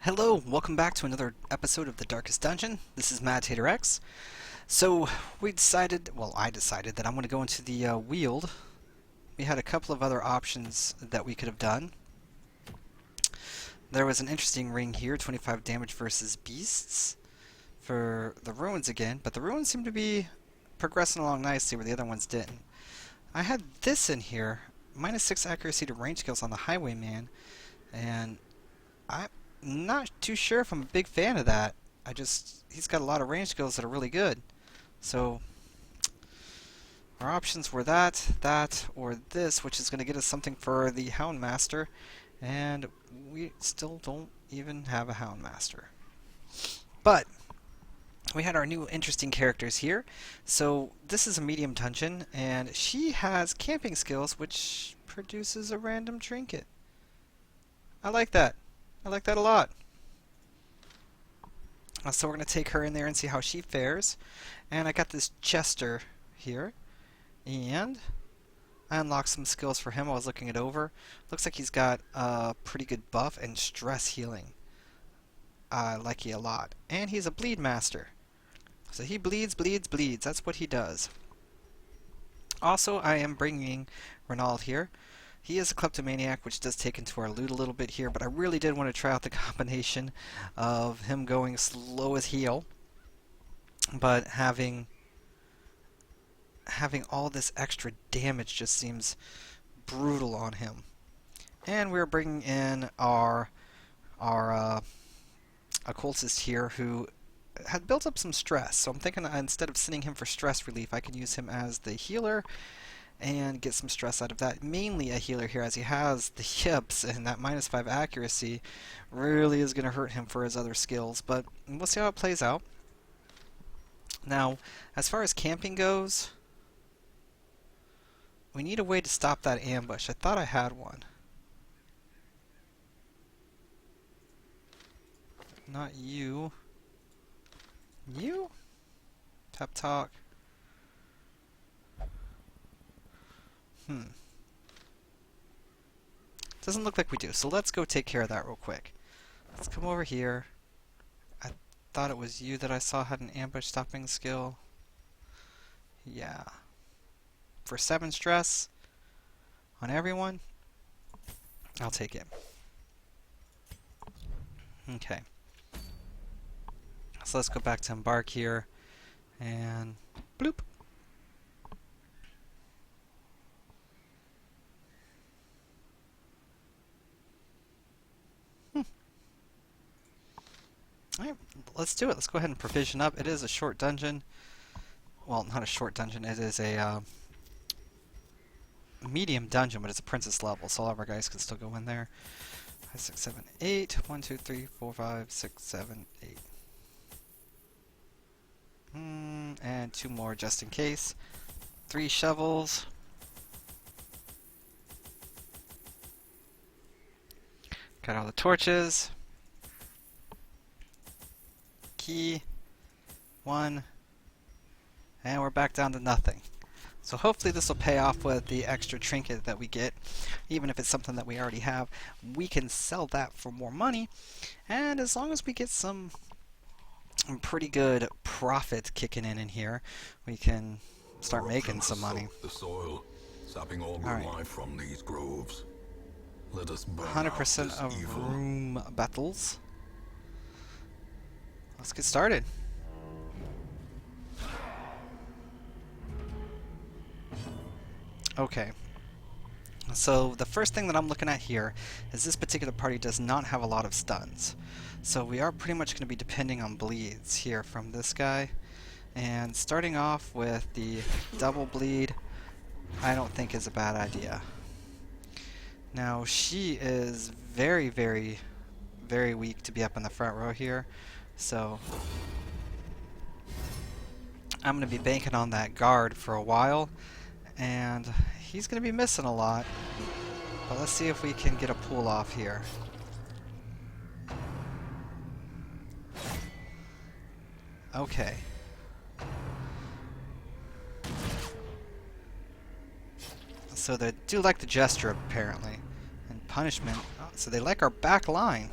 Hello, welcome back to another episode of The Darkest Dungeon. This is Mad Tater X. So, I decided that I'm going to go into the Weald. We had a couple of other options that we could have done. There was an interesting ring here, 25 damage versus beasts for the ruins again, but the ruins seem to be progressing along nicely where the other ones didn't. I had this in here, minus 6 accuracy to range skills on the Highwayman, and I'm not too sure if I'm a big fan of that. He's got a lot of range skills that are really good. So, our options were that, or this, which is going to get us something for the Houndmaster, and we still don't even have a Houndmaster. But, we had our new interesting characters here. So, this is a medium dungeon, and she has camping skills, which produces a random trinket. I like that. I like that a lot. So we're going to take her in there and see how she fares. And I got this Chester here. And I unlocked some skills for him. I was looking it over. Looks like he's got a pretty good buff and stress healing. I like it a lot. And he's a bleed master. So he bleeds. That's what he does. Also, I am bringing Renald here. He is a kleptomaniac, which does take into our loot a little bit here, but I really did want to try out the combination of him going slow as heal, but having all this extra damage just seems brutal on him. And we're bringing in our occultist here, who had built up some stress. So I'm thinking instead of sending him for stress relief, I can use him as the healer and get some stress out of that. Mainly a healer here, as he has the hips, and that minus 5 accuracy really is going to hurt him for his other skills, but we'll see how it plays out. Now, as far as camping goes, we need a way to stop that ambush. I thought I had one. Not you. You? Pep talk. Doesn't look like we do, so let's go take care of that real quick. Let's come over here. I thought it was you that I saw had an ambush stopping skill. Yeah. For 7 stress on everyone, I'll take it. Okay. So let's go back to embark here, and bloop. Alright, let's do it. Let's go ahead and provision up. It is a short dungeon. Well, not a short dungeon. It is a medium dungeon, but it's a princess level, so all of our guys can still go in there. 5, 6, 7, 8. 1, 2, 3, 4, 5, 6, 7, 8. And 2 more just in case. 3 shovels. Got all the torches. Key. 1. And we're back down to nothing. So hopefully this will pay off with the extra trinket that we get. Even if it's something that we already have, we can sell that for more money. And as long as we get some pretty good profit kicking in here, we can start making some money. The soil, sapping all good life from these groves. Let us burn 100% of evil. room battles. Let's get started. Okay. So the first thing that I'm looking at here is this particular party does not have a lot of stuns. So we are pretty much going to be depending on bleeds here from this guy. And starting off with the double bleed, I don't think is a bad idea. Now she is very, very, very weak to be up in the front row here. So I'm going to be banking on that guard for a while. And he's going to be missing a lot. But let's see if we can get a pull off here. Okay. So they do like the gesture, apparently. And punishment. Oh, so they like our back line.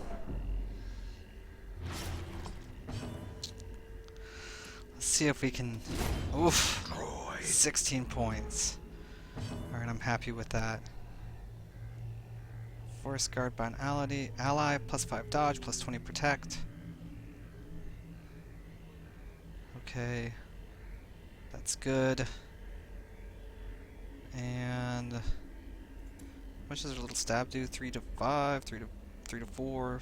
see if we can... Oof! 16 points. Alright, I'm happy with that. Force guard by an ally, plus 5 dodge, plus 20 protect. Okay. That's good. And... how much does a little stab do? 3 to 5, 3 to 4.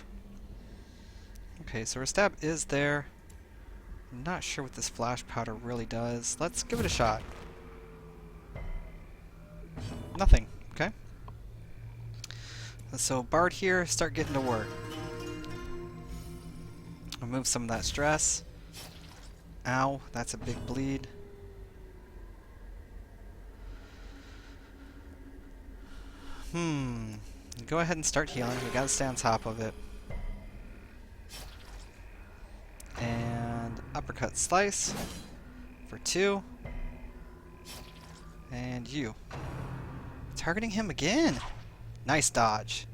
Okay, so our stab is there. I'm not sure what this flash powder really does. Let's give it a shot. Nothing. Okay. So Bard here, start getting to work. Remove some of that stress. Ow, that's a big bleed. Go ahead and start healing. We gotta stay on top of it. And uppercut slice for 2. And you. Targeting him again! Nice dodge.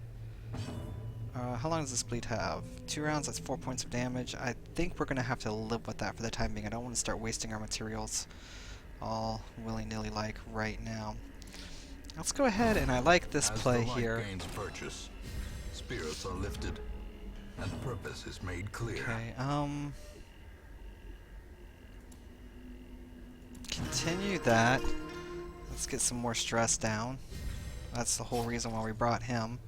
How long does this bleed have? 2 rounds, that's 4 points of damage. I think we're gonna have to live with that for the time being. I don't want to start wasting our materials all willy-nilly like right now. Let's go ahead, and I like this play here. As the light gains purchase, spirits are lifted, and purpose is made clear. Okay, continue that. Let's get some more stress down. That's the whole reason why we brought him.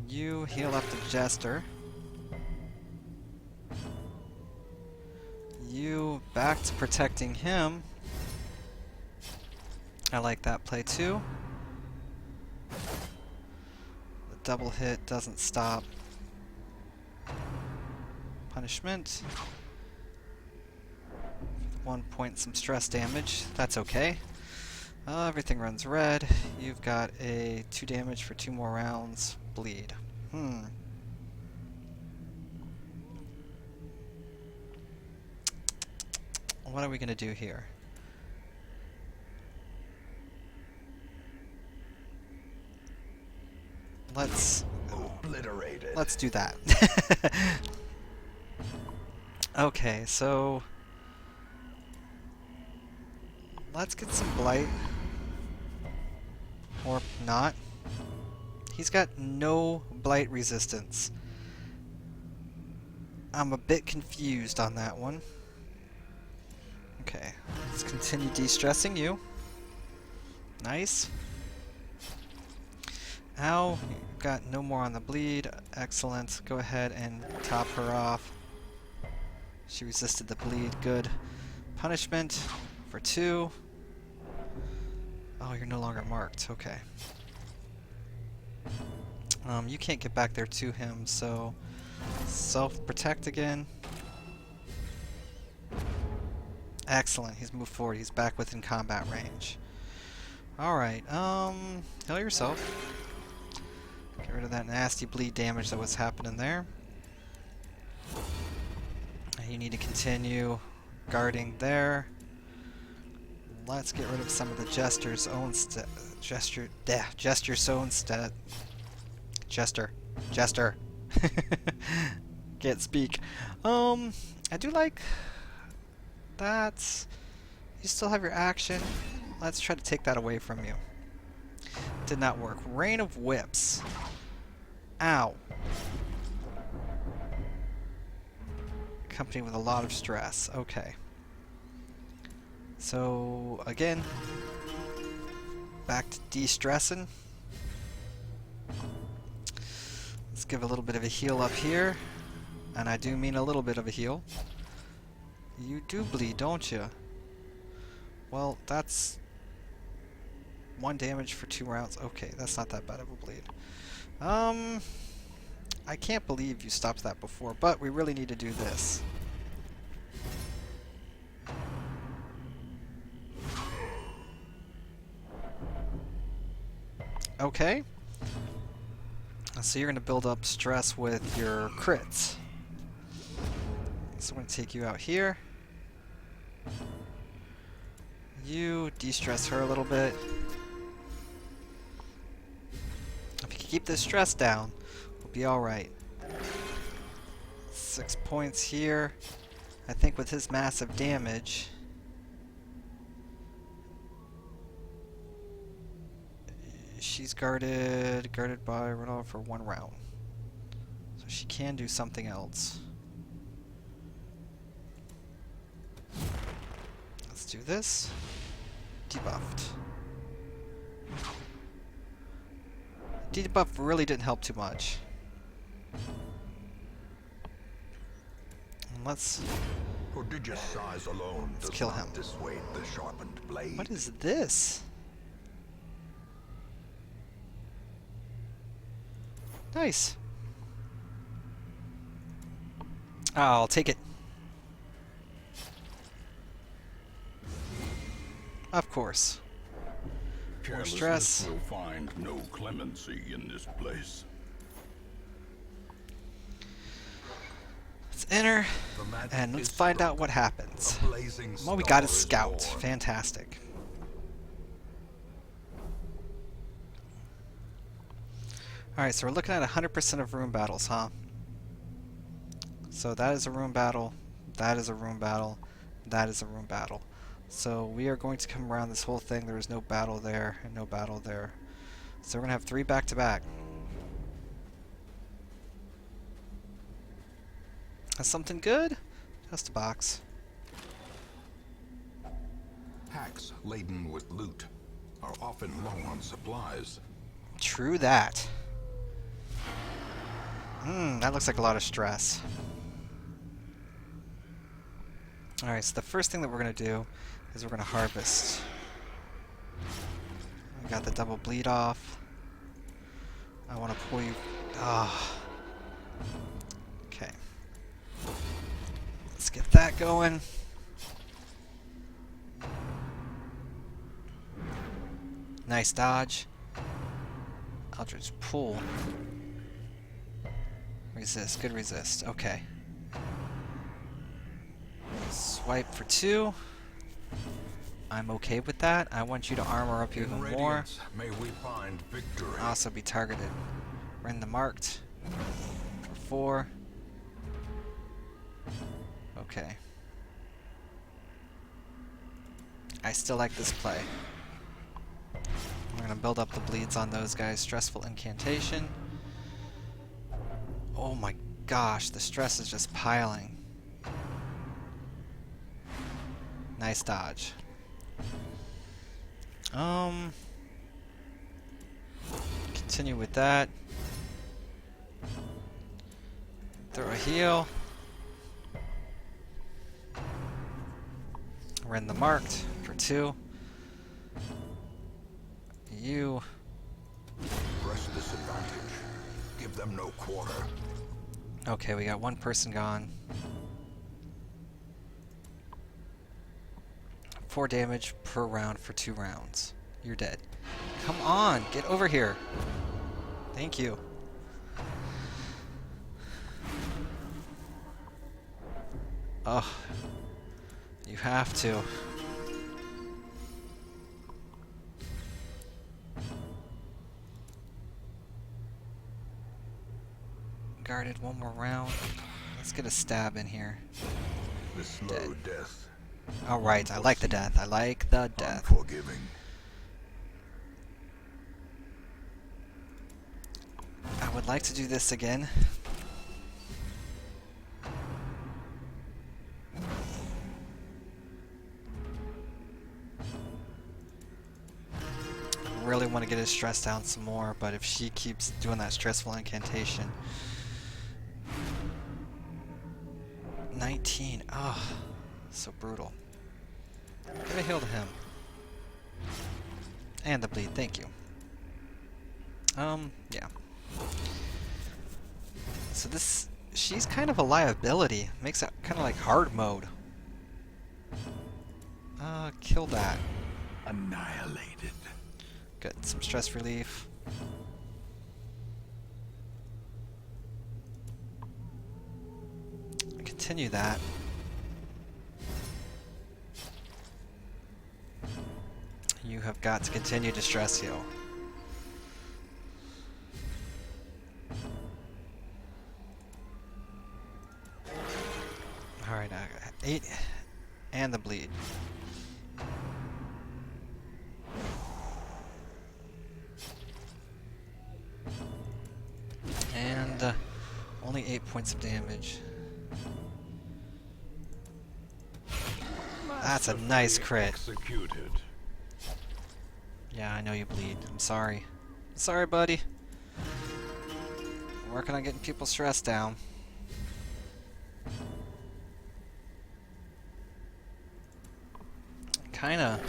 You heal up the Jester. You back to protecting him. I like that play too. The double hit doesn't stop. Punishment. 1 point, some stress damage. That's okay. Everything runs red. You've got a 2 damage for 2 more rounds. Bleed. What are we gonna do here? Let's do that. Okay, so let's get some blight. Or not. He's got no blight resistance. I'm a bit confused on that one. Okay, let's continue de-stressing you. Nice. Ow, you've got no more on the bleed. Excellent. Go ahead and top her off. She resisted the bleed. Good. Punishment for 2. Oh, you're no longer marked. Okay. You can't get back there to him, so self-protect again. Excellent. He's moved forward. He's back within combat range. Alright, heal yourself. Get rid of that nasty bleed damage that was happening there. You need to continue guarding there. Let's get rid of some of the Jester's own Jester's own stat. Jester. Can't speak. I do like that. You still have your action. Let's try to take that away from you. Did not work. Rain of Whips. Ow. Company with a lot of stress. Okay. So, again, back to de-stressing. Let's give a little bit of a heal up here. And I do mean a little bit of a heal. You do bleed, don't you? Well, that's 1 damage for 2 rounds. Okay, that's not that bad of a bleed. I can't believe you stopped that before, but we really need to do this. Okay. So you're going to build up stress with your crits. So I'm going to take you out here. You de-stress her a little bit. If you can keep this stress down, we'll be alright. 6 points here. I think with his massive damage, she's guarded by Ronaldo for 1 round. So she can do something else. Let's do this. Debuffed. Debuff really didn't help too much. And let's Prodigious size alone does kill not him. dissuade the sharpened blade. What is this? Nice. I'll take it. Of course. More stress. Will find no clemency in this place. Let's enter The magic and let's is find struck. out what happens. A blazing Well, we got a star is scout. born. Fantastic. Alright, so we're looking at 100% of room battles, huh? So that is a room battle, that is a room battle, that is a room battle. So we are going to come around this whole thing. There is no battle there and no battle there. So we're going to have 3 back-to-back. That's something good? Just a box. Packs laden with loot are often low on supplies. True that. That looks like a lot of stress. Alright, so the first thing that we're going to do is we're going to harvest. I got the double bleed off. I want to pull you... Ah. Okay. Let's get that going. Nice dodge. Eldritch pull. Resist. Good resist. Okay. Swipe for 2. I'm okay with that. I want you to armor up even more. Radiance, may we find victory. Also be targeted. Rend the marked for 4. Okay. I still like this play. We're gonna build up the bleeds on those guys. Stressful incantation. Oh my gosh, the stress is just piling. Nice dodge. Continue with that. Throw a heal. Rend the marked for 2. You. Press disadvantage. Give them no quarter. Okay, we got 1 person gone. 4 damage per round for 2 rounds. You're dead. Come on, get over here. Thank you. Ugh. You have to. Guarded 1 more round. Let's get a stab in here. The slow death. Alright, I like the death. I like the death. Unforgiving. I would like to do this again. I really want to get his stress down some more, but if she keeps doing that stressful incantation... 19. Oh, so brutal. Give a heal to him. And the bleed, thank you. Yeah. So this... she's kind of a liability. Makes it kind of like hard mode. Kill that. Annihilated. Good. Some stress relief. Continue that. You have got to continue to stress heal. Alright, 8 and the bleed. And only 8 points of damage. That's a nice crit. Executed. Yeah, I know you bleed. I'm sorry. Sorry, buddy. I'm working on getting people's stress down. Kinda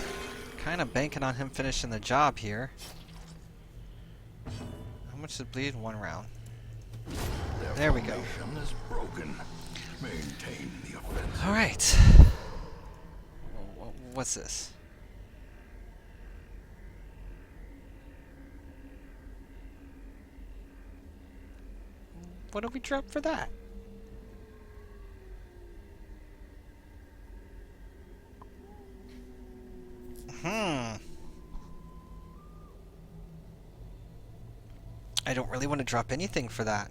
banking on him finishing the job here. How much did bleed? 1 round. There we go. Formation is broken. Maintain the offensive. All right. What's this? What do we drop for that? I don't really want to drop anything for that.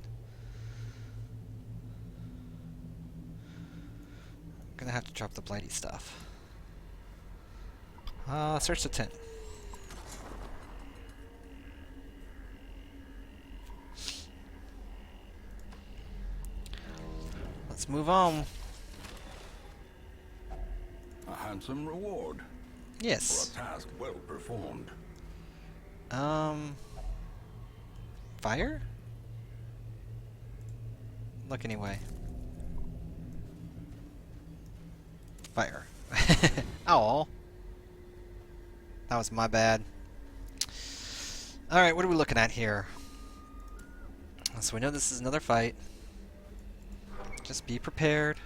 I'm gonna have to drop the blighty stuff. Search the tent. Let's move on. A handsome reward Yes. for a task well performed. Fire? Look anyway. Fire. Oh. That was my bad. Alright, what are we looking at here? So we know this is another fight. Just be prepared.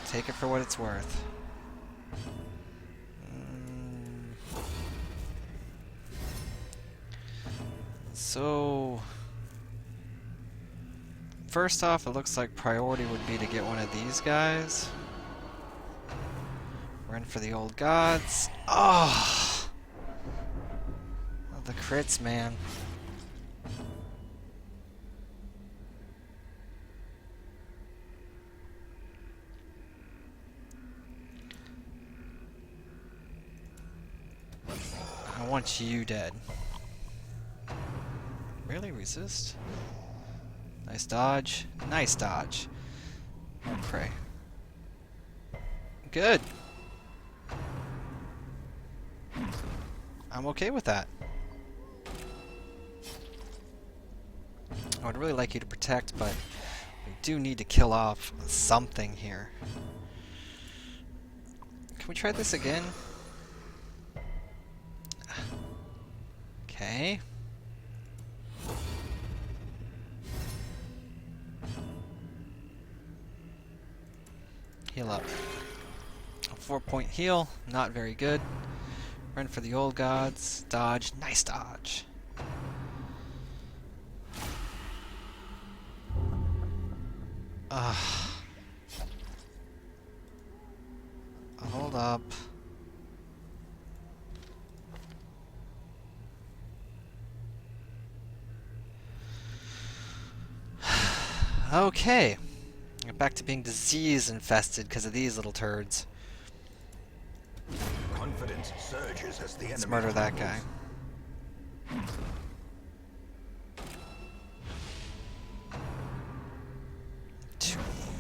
Take it for what it's worth. So, first off, it looks like priority would be to get one of these guys. We're in for the old gods. Oh! The crits, man. I want you dead. Really? Resist? Nice dodge. Nice dodge. Oh, pray. Good. I'm okay with that. I would really like you to protect, but we do need to kill off something here. Can we try this again? Okay. Heal up. A 4-point heal, not very good. Run for the old gods. Dodge. Nice dodge. Hold up. Okay. Get back to being disease infested because of these little turds. Confidence surges as the Let's enemy murder that guy. crumbles.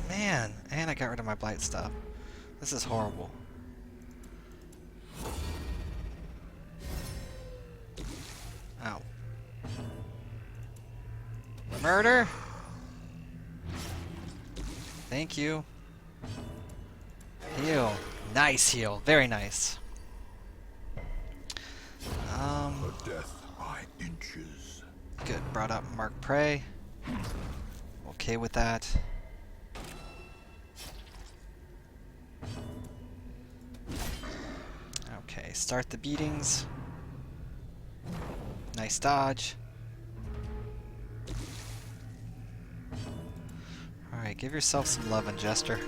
Man, and I got rid of my blight stuff. This is horrible. Ow. Murder? Thank you. Heal. Nice heal. Very nice. A death by inches. Good. Brought up Mark Prey. Okay with that. Okay, start the beatings. Nice dodge. Alright, give yourself some love, Jester.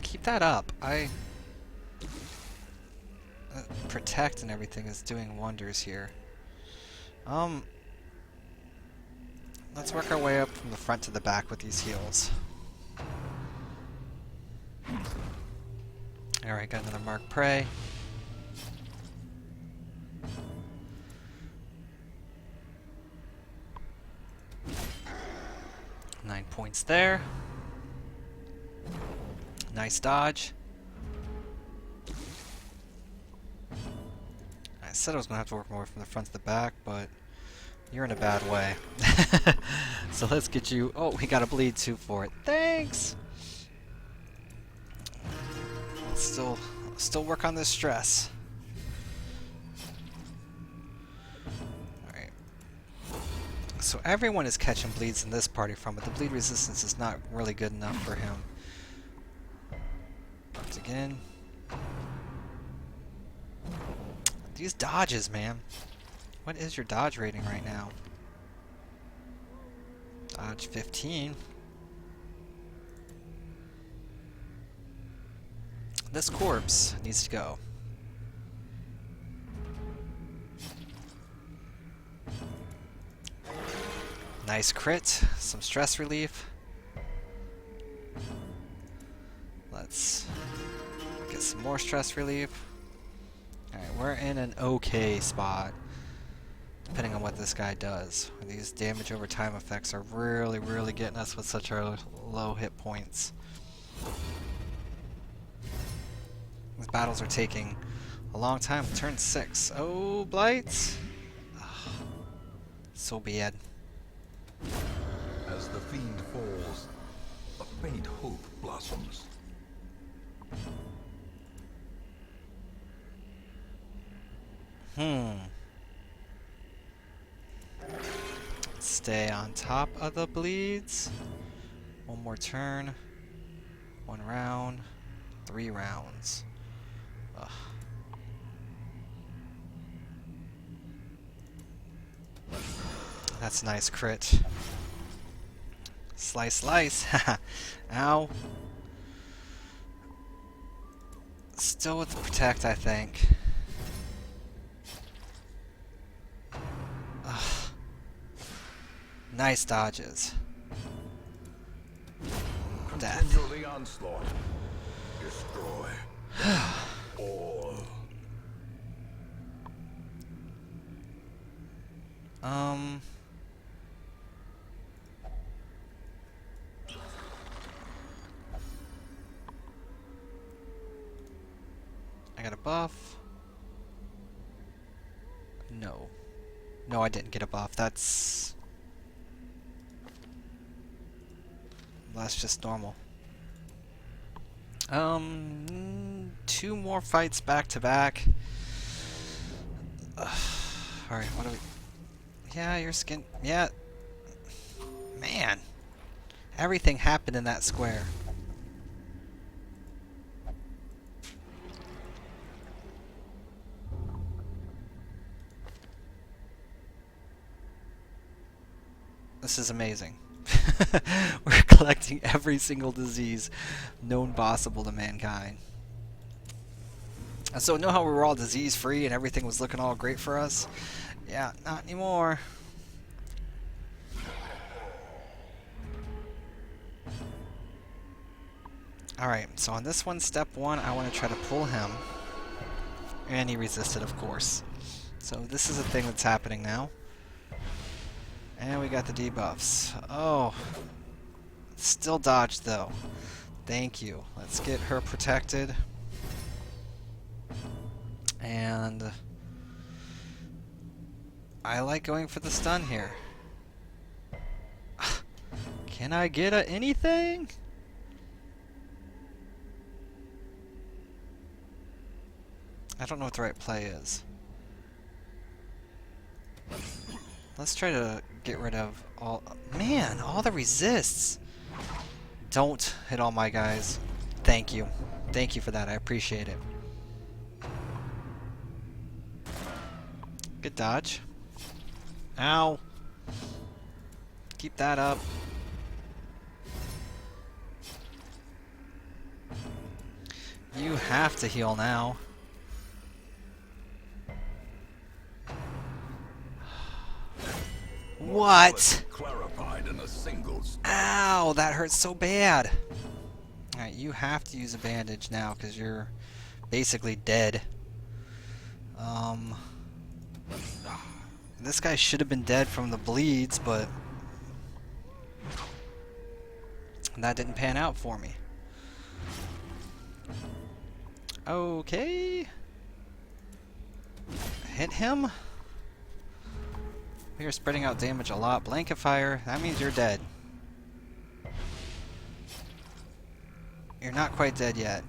Keep that up. Protect and everything is doing wonders here. Let's work our way up from the front to the back with these heals. Alright, got another Mark Prey. Nine points there. Nice dodge. I said I was going to have to work more from the front to the back, but you're in a bad way. So let's get you... Oh, we got a bleed too for it. Thanks! Let's still work on this stress. Alright. So everyone is catching bleeds in this party from it. The bleed resistance is not really good enough for him. Once again. These dodges, man. What is your dodge rating right now? Dodge 15. This corpse needs to go. Nice crit. Some stress relief. Let's get some more stress relief. Alright, we're in an okay spot, depending on what this guy does. These damage over time effects are really getting us with such our low hit points. These battles are taking a long time. Turn 6. Oh, Blights! Oh, so bad. As the fiend falls, a faint hope blossoms. Stay on top of the bleeds. One more turn. 1 round. 3 rounds. Ugh. That's a nice crit. Slice, slice. Ow. Still with the protect, I think. Ugh. Nice dodges. Death. Continue the onslaught. Destroy all. I got a buff. No. No, I didn't get a buff. That's just normal. 2 more fights back to back. Alright, what do we... Yeah, your skin... Yeah. Man. Everything happened in that square. This is amazing. We're collecting every single disease known possible to mankind. And so, know how we were all disease-free and everything was looking all great for us? Yeah, not anymore. Alright, so on this one, step 1, I want to try to pull him. And he resisted, of course. So this is a thing that's happening now. And we got the debuffs. Oh. Still dodged, though. Thank you. Let's get her protected. And I like going for the stun here. Can I get anything? I don't know what the right play is. Let's try to get rid of all... Man, all the resists! Don't hit all my guys. Thank you. Thank you for that. I appreciate it. Good dodge. Ow! Keep that up. You have to heal now. What? Clarified in a single Ow, that hurts so bad. Alright, you have to use a bandage now because you're basically dead. This guy should have been dead from the bleeds, but that didn't pan out for me. Okay. Hit him. You're spreading out damage a lot. Blanket fire, that means you're dead. You're not quite dead yet.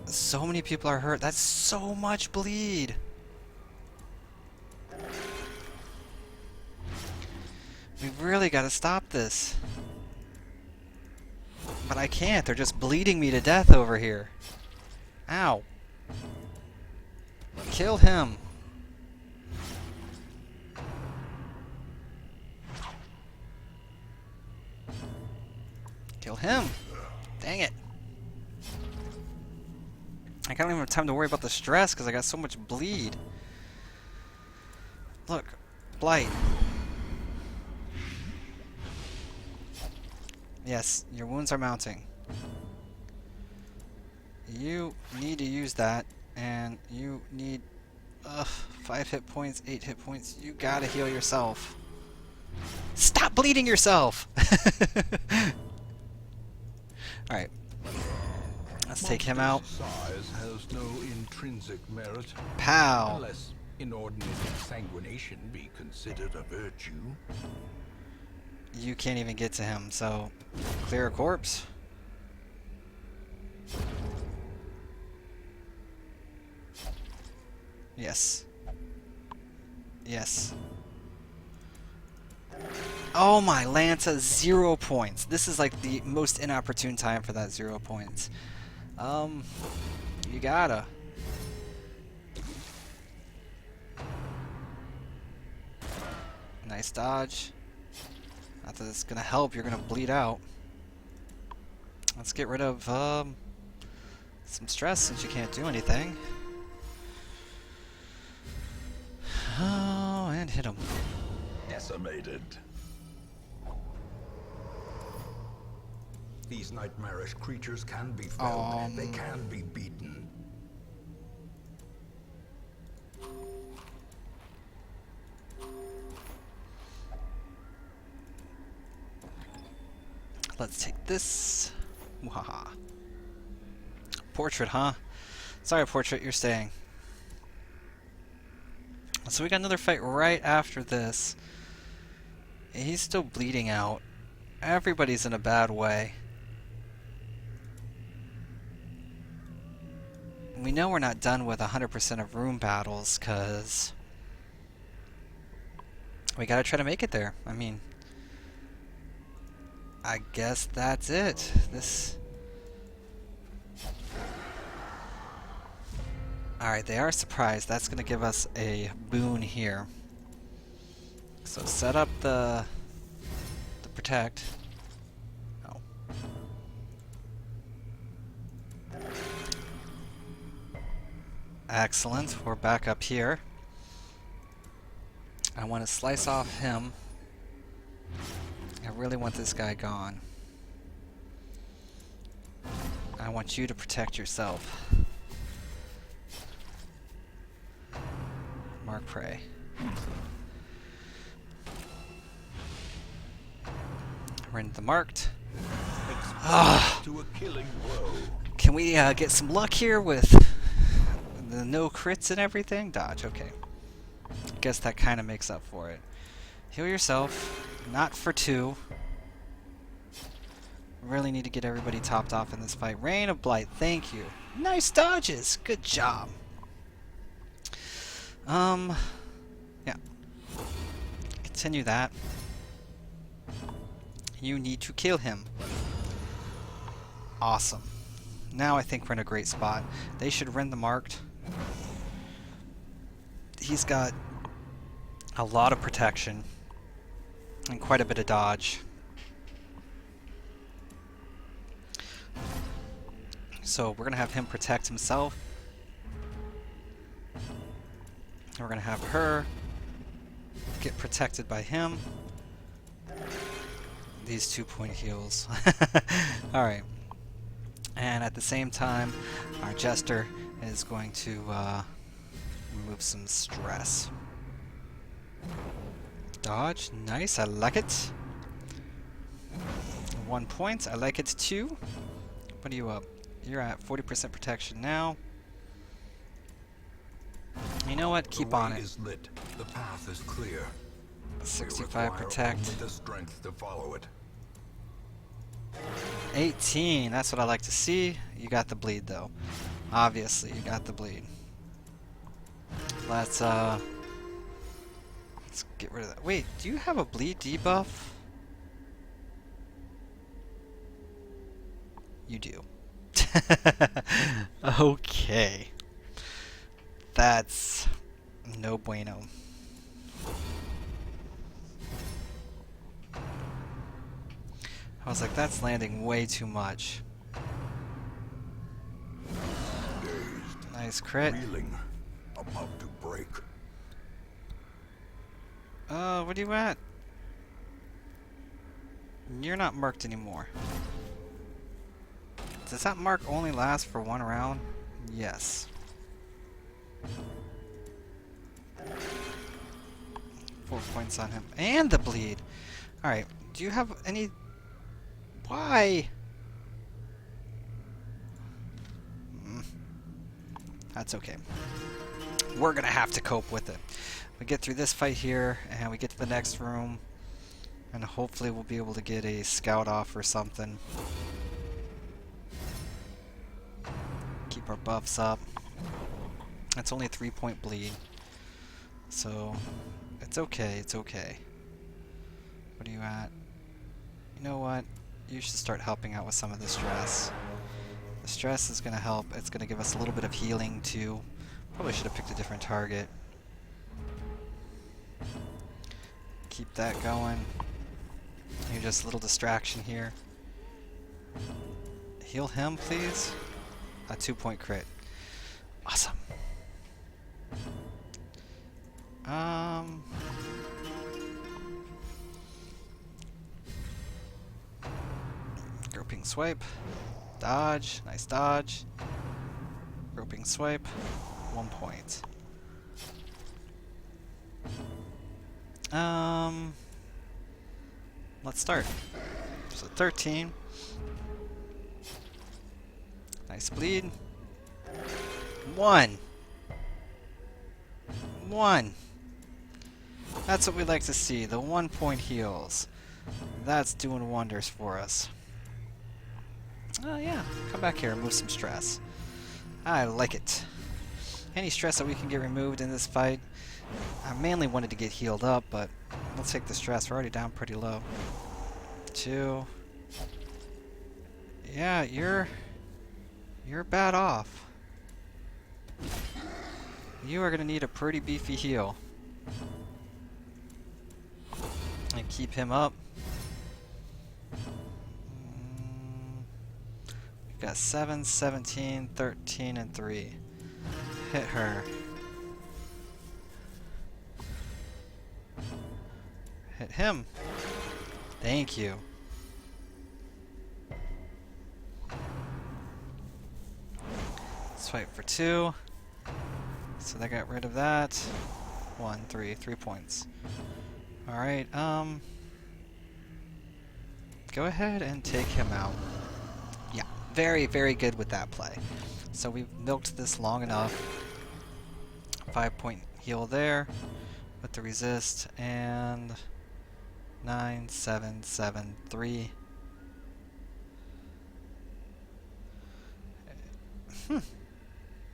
So many people are hurt. That's so much bleed. We've really got to stop this. But I can't. They're just bleeding me to death over here. Ow. Kill him. Kill him. Dang it. I don't even have time to worry about the stress because I got so much bleed. Look. Blight. Yes, your wounds are mounting. You need to use that, and you need 5 hit points, 8 hit points. You gotta heal yourself. Stop bleeding yourself! Alright. Let's take him out. Size has no intrinsic merit. Pow! Unless inordinate sanguination be considered a virtue. You can't even get to him, so clear a corpse. Yes. Yes. Oh my, Lanta, 0 points. This is like the most inopportune time for that 0 points. You gotta. Nice dodge. Not that it's gonna help, you're gonna bleed out. Let's get rid of some stress since you can't do anything. Oh, and hit him. Decimated. These nightmarish creatures can be felled. They can be beaten. Let's take this. Wahaha. Portrait, huh? Sorry, Portrait, you're staying. So we got another fight right after this. He's still bleeding out. Everybody's in a bad way. We know we're not done with 100% of room battles, because we gotta try to make it there. I mean, I guess that's it. Alright, they are surprised. That's gonna give us a boon here. So set up the protect. Oh. Excellent. We're back up here. I want to slice off him. I really want this guy gone. I want you to protect yourself. Mark prey. We're into the marked. To a killing blow. Can we get some luck here with the no crits and everything? Dodge, okay. Guess that kind of makes up for it. Heal yourself. Not for 2. Really need to get everybody topped off in this fight. Rain of Blight, thank you. Nice dodges. Good job. Yeah. Continue that. You need to kill him. Awesome. Now I think we're in a great spot. They should rend the marked. He's got a lot of protection and quite a bit of dodge. So we're gonna have him protect himself. We're gonna have her get protected by him. These 2-point heals. Alright. And at the same time, our Jester is going to remove some stress. Dodge. Nice. I like it. 1 point. I like it too. What are you up? You're at 40% protection now. You know what? Keep on it. The way is lit. The path is clear. 65 protect. Only the strength to follow it. 18. That's what I like to see. You got the bleed though. Obviously, you got the bleed. Let's get rid of that. Wait, do you have a bleed debuff? You do. Okay. That's no bueno. I was like, that's landing way too much. Nice crit. Reeling, about to break. What are you at? You're not marked anymore. Does that mark only last for 1 round? Yes. 4 points on him. And the bleed! Alright, do you have any... Why? That's okay. We're gonna have to cope with it. We get through this fight here, and we get to the next room, and hopefully we'll be able to get a scout off or something. Keep our buffs up. It's only a 3-point bleed, so it's okay, it's okay. What are you at? You know what? You should start helping out with some of the stress. The stress is going to help. It's going to give us a little bit of healing too. Probably should have picked a different target. Keep that going. You're just a little distraction here. Heal him, please. A 2-point crit. Awesome. Groping swipe. Dodge. Nice dodge. Groping swipe. 1 point. Let's start. So 13. Nice bleed. 1. 1. That's what we like to see. The 1-point heals. That's doing wonders for us. Oh yeah, come back here and remove some stress. I like it. Any stress that we can get removed in this fight. I mainly wanted to get healed up, but let's take the stress. We're already down pretty low. 2. Yeah, you're bad off. You are gonna need a pretty beefy heal. And keep him up. We've got 7, 17, 13, and 3. Hit her. Hit him. Thank you. Swipe for 2. So they got rid of that. 1, 3 points. Alright, go ahead and take him out. Yeah, very, very good with that play. So we've milked this long enough. 5-point heal there with the resist, and 9, 7, 7, 3.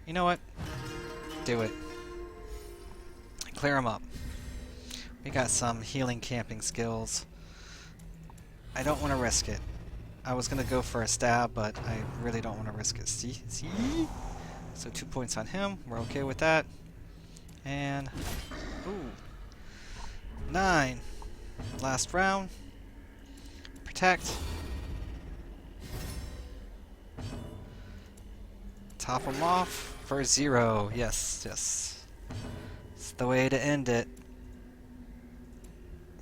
You know what? Do it. Clear him up. We got some healing camping skills. I don't want to risk it. I was going to go for a stab, but I really don't want to risk it. See? See? So 2 points on him. We're okay with that. And... Ooh. 9. Last round. Protect. Top him off for 0. Yes, yes. It's the way to end it.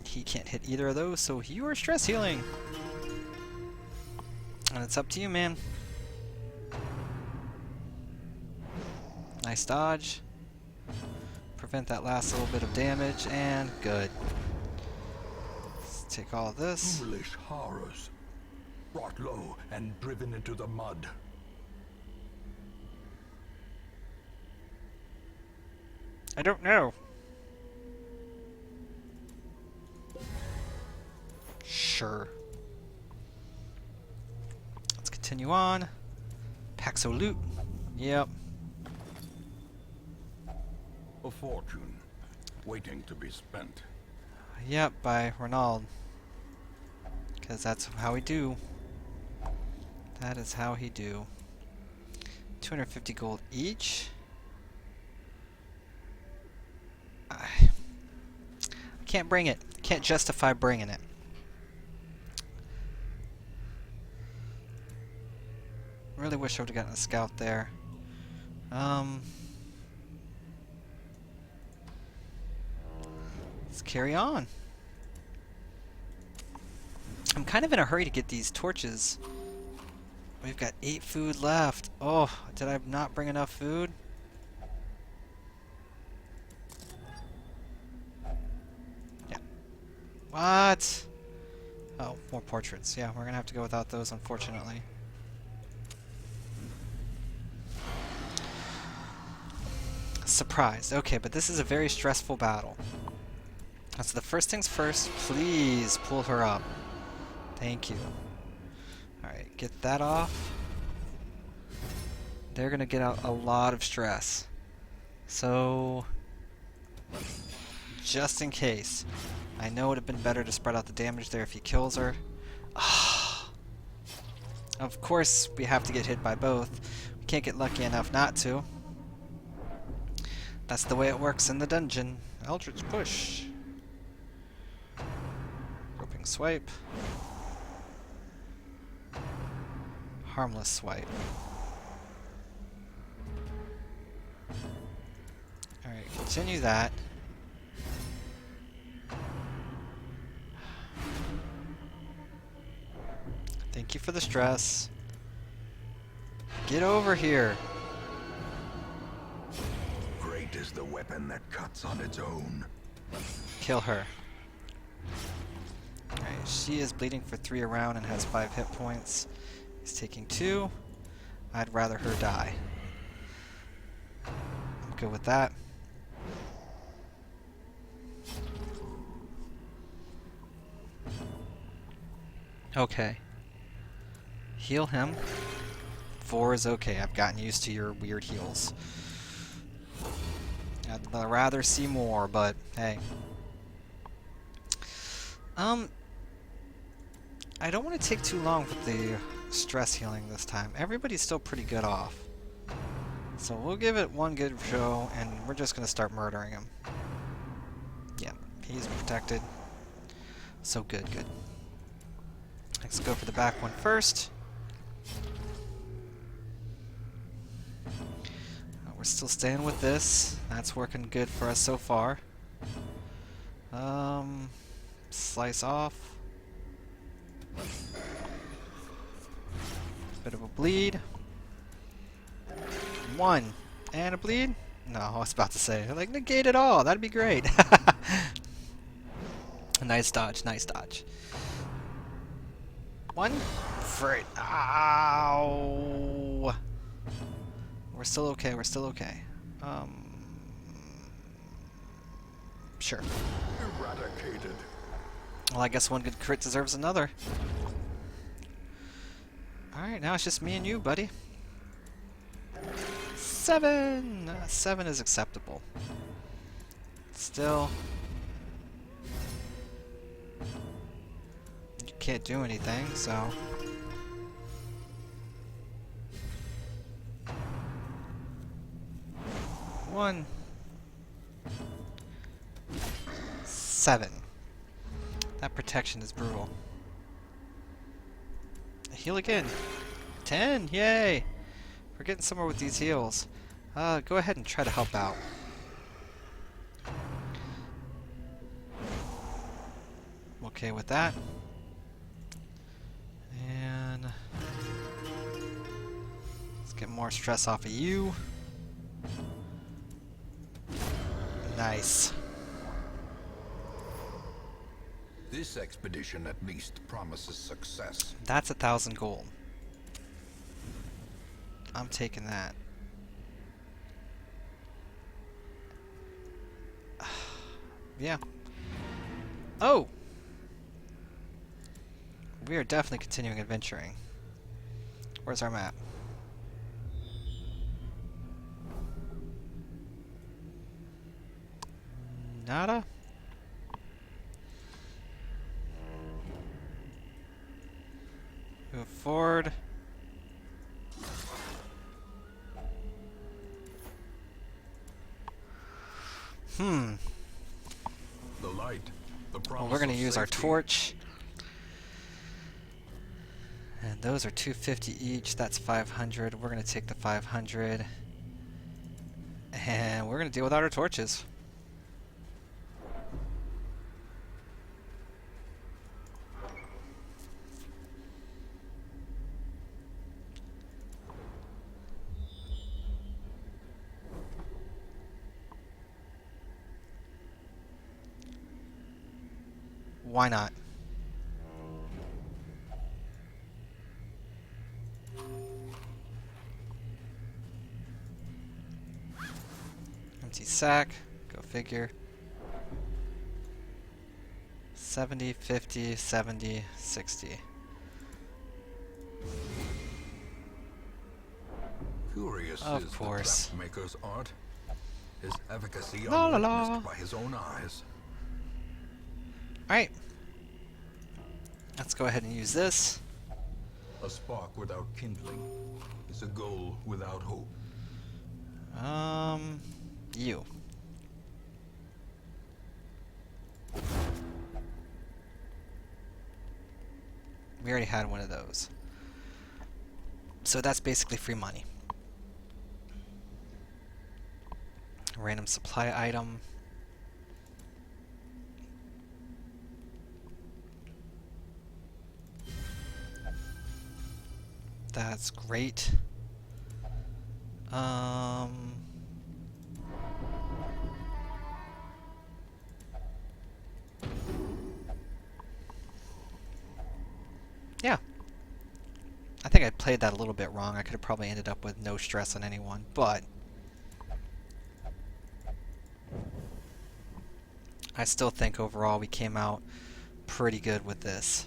He can't hit either of those, so you are stress healing. And it's up to you, man. Nice dodge. Prevent that last little bit of damage, and good. Let's take all of this. Foolish horrors. Brought low and driven into the mud. I don't know. Sure. Let's continue on. Paxo loot. Yep. A fortune, waiting to be spent. Yep, by Ronald. Because that's how we do. That is how he do. 250 gold each. I can't bring it. Can't justify bringing it. Really wish I would have gotten a scout there. Let's carry on. I'm kind of in a hurry to get these torches. We've got 8 food left. Oh, did I not bring enough food? Yeah. What? Oh, more portraits. Yeah, we're gonna have to go without those, unfortunately. Surprised. Okay, but this is a very stressful battle. So the first things first, please pull her up. Thank you. Alright, get that off. They're gonna get out a lot of stress. So, just in case. I know it would have been better to spread out the damage there if he kills her. Of course, we have to get hit by both. We can't get lucky enough not to. That's the way it works in the dungeon. Eldritch push. Roping swipe. Harmless swipe. Alright, continue that. Thank you for the stress. Get over here. Great is the weapon that cuts on its own. Kill her. Alright, she is bleeding for 3 a round and has 5 hit points. He's taking 2. I'd rather her die. I'm good with that. Okay. Heal him. 4 is okay. I've gotten used to your weird heals. I'd rather see more, but hey. I don't want to take too long with the stress healing this time. Everybody's still pretty good off. So we'll give it one good show, and we're just going to start murdering him. Yeah, he's protected. So good, good. Let's go for the back one first. We're still staying with this. That's working good for us so far. Slice off. Bit of a bleed. 1. And a bleed? No, I was about to say, like, negate it all. That'd be great. Nice dodge, nice dodge. 1. Frick. Ow! We're still okay, we're still okay. Sure. Eradicated. Well, I guess one good crit deserves another. Alright, now it's just me and you, buddy. 7! 7 is acceptable. Still. You can't do anything, so. 1. 7. That protection is brutal. Heal again. 10! Yay! We're getting somewhere with these heals. Go ahead and try to help out. okay with that. And let's get more stress off of you. Nice. This expedition at least promises success. That's 1,000 gold. I'm taking that. Yeah. Oh! We are definitely continuing adventuring. Where's our map? Nada? Move forward. The light. The promise Well, we're going to of use our safety. torch. And those are 250 each. That's 500. We're going to take the 500. And we're going to deal without our torches. Why not? Empty sack. Go figure. 70, 50, 70, 60. Curious Of is course. the trap-maker's art. His efficacy La la la. unwitnessed by his own eyes. Alright. Let's go ahead and use this. A spark without kindling is a goal without hope. You. We already had one of those. So that's basically free money. Random supply item. That's great. Yeah. I think I played that a little bit wrong. I could have probably ended up with no stress on anyone, but I still think overall we came out pretty good with this.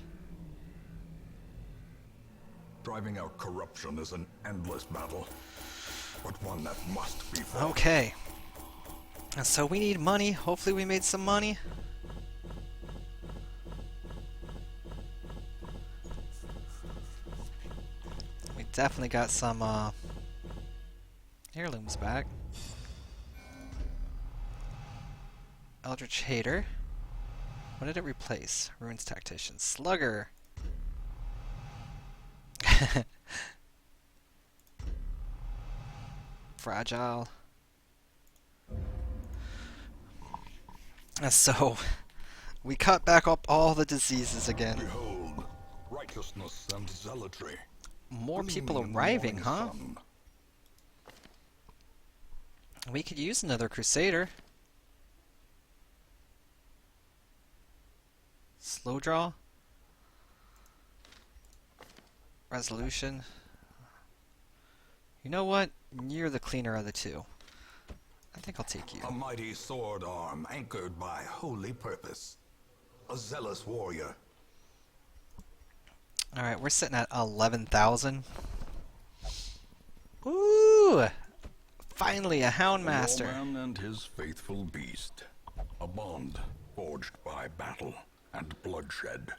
Driving out corruption is an endless battle, but one that must be fought. Okay. And so we need money. Hopefully we made some money. We definitely got some heirlooms back. Eldritch Hater. What did it replace? Ruins Tactician. Slugger. Fragile. And so, we cut back up all the diseases again. Behold, righteousness and zealotry. More people Gleaming in the arriving, morning huh? sun. We could use another Crusader. Slow draw. Resolution. You know what? You're the cleaner of the two. I think I'll take you. A mighty sword arm anchored by holy purpose. A zealous warrior. Alright, we're sitting at 11,000. Ooh! Finally, a Houndmaster. A man and his faithful beast. A bond forged by battle and bloodshed.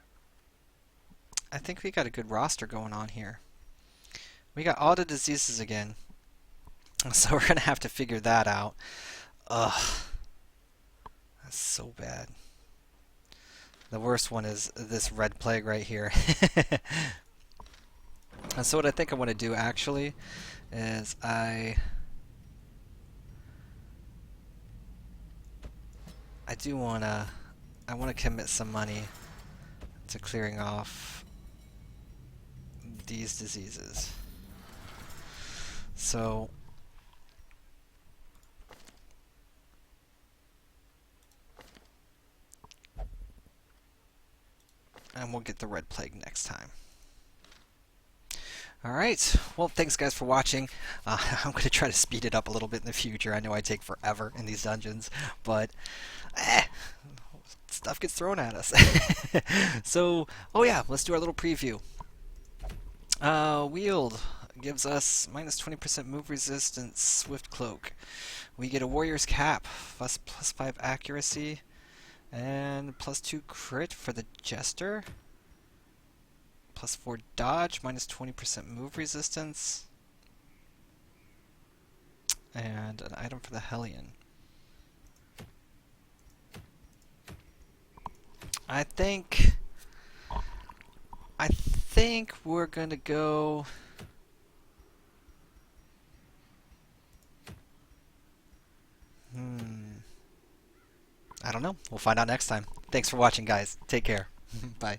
I think we got a good roster going on here. We got all the diseases again. So we're gonna have to figure that out. Ugh. That's so bad. The worst one is this red plague right here. And so what I think I want to do actually is I want to commit some money to clearing off these diseases. So and we'll get the red plague next time. Alright, well, thanks guys for watching. I'm going to try to speed it up a little bit in the future. I know I take forever in these dungeons, but stuff gets thrown at us. So, oh yeah, let's do our little preview. Wield gives us minus 20% move resistance, Swift Cloak. We get a Warrior's Cap, plus 5 accuracy, and plus 2 crit for the Jester. Plus 4 dodge, minus 20% move resistance, and an item for the Hellion. I think we're gonna go. I don't know. We'll find out next time. Thanks for watching, guys. Take care. Bye.